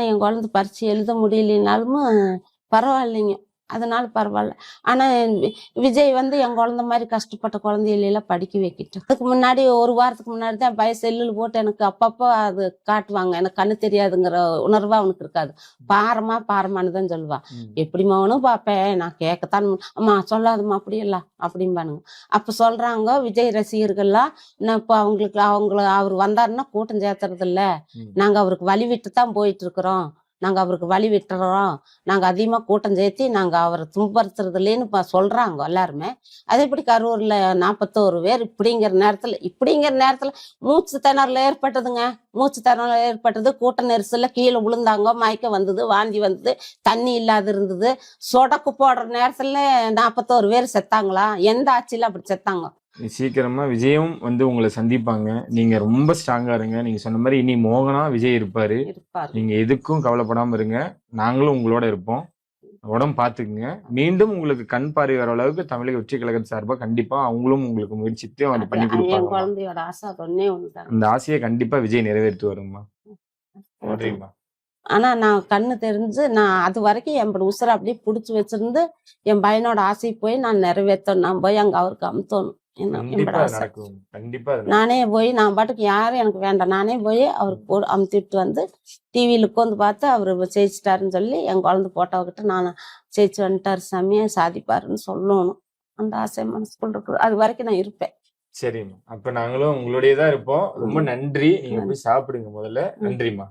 என் குழந்தை பரீட்சை எழுத முடியலைனாலும் பரவாயில்லைங்க. அதனால பரவாயில்ல. ஆனா விஜய் வந்து என் குழந்தை மாதிரி கஷ்டப்பட்ட குழந்தைகளெல்லாம் படிக்க வைக்கட்டும். அதுக்கு முன்னாடி ஒரு வாரத்துக்கு முன்னாடி தான் பையன் செல்லுல போட்டு எனக்கு அப்பப்போ அது காட்டுவாங்க. எனக்கு கண்ணு தெரியாதுங்கிற உணர்வா அவனுக்கு இருக்காது. பாரமானு தான் சொல்லுவா. எப்படிமா அவனும் பார்ப்பேன், நான் கேட்கத்தான் அம்மா சொல்லாதம்மா அப்படியெல்லாம் அப்படிம்பானுங்க. அப்ப சொல்றாங்க விஜய் ரசிகர்கள்லாம், நான் இப்போ அவர் வந்தாருன்னா கூட்டம் சேர்த்துறது இல்ல, நாங்க அவருக்கு வழி விட்டு தான் போயிட்டு இருக்கிறோம், நாங்க அவருக்கு வழி விட்டுறோம், நாங்க அதிகமா கூட்டம் சேர்த்தி நாங்க அவரை துன்புறுத்துறது இல்லைன்னு சொல்றாங்க எல்லாருமே. அதே இப்படி கரூர்ல 41 பேர் இப்படிங்கிற நேரத்துல மூச்சு திணறல் ஏற்பட்டதுங்க. மூச்சு திணறல் ஏற்பட்டது, கூட்ட நெரிசல்ல கீழே விழுந்தாங்க, மயக்கம் வந்தது, வாந்தி வந்தது, தண்ணி இல்லாத இருந்தது. சொடக்கு போடுற நேரத்துல 41 பேர் செத்தாங்களா? எந்த ஆட்சியில அப்படி செத்தாங்க? சீக்கிரமா விஜயும் வந்து உங்களை சந்திப்பாங்க. நீங்க ரொம்ப ஸ்ட்ராங்கா இருங்க. நீங்க சொன்ன மாதிரி இனி மோகனா விஜய் இருப்பாரு. நீங்க எதுக்கும் கவலைப்படாம இருங்க. நாங்களும் உங்களோட இருப்போம். உடம்பு பாத்துக்குங்க. மீண்டும் உங்களுக்கு கண் பார்வை வர அளவுக்கு தமிழக வெற்றி கழகம் சார்பா கண்டிப்பா அவங்களும் உங்களுக்கு முயற்சித்து அதை பண்ணி கொடுப்பாங்க. குழந்தையோட ஆசை ஒண்ணே ஒண்ணுதான். அந்த ஆசையை கண்டிப்பா விஜய் நிறைவேற்றி வருங்கம்மா. நன்றிம்மா. ஆனா நான் கண்ணு தெரிஞ்சு நான் அது வரைக்கும் என் உசுரை அப்படியே புடிச்சு வச்சிருந்து என் பையனோட ஆசை போய் நான் நிறைவேற்றணும். நான் போய் அங்க அவருக்கு அமுத்தணும். நானே போய் நான் பாட்டுக்கு யாரும் எனக்கு வேண்டாம், நானே போய் அவருக்கு அமுத்திட்டு வந்து டிவியில உட்காந்து பார்த்து அவரு ஜெயிச்சிட்டாருன்னு சொல்லி என் குழந்தை போட்டோகிட்ட நான் ஜெயிச்சு வந்துட்டாரு சாமியை சாதிப்பாருன்னு சொல்லணும். அந்த ஆசை மனசுக்குள்ள இருக்குது. அது வரைக்கும் நான் இருப்பேன். சரிம்மா, அப்ப நாங்களும் உங்களுடையதான் இருப்போம். ரொம்ப நன்றி. நீங்க போய் சாப்பிடுங்க முதல்ல. நன்றிம்மா.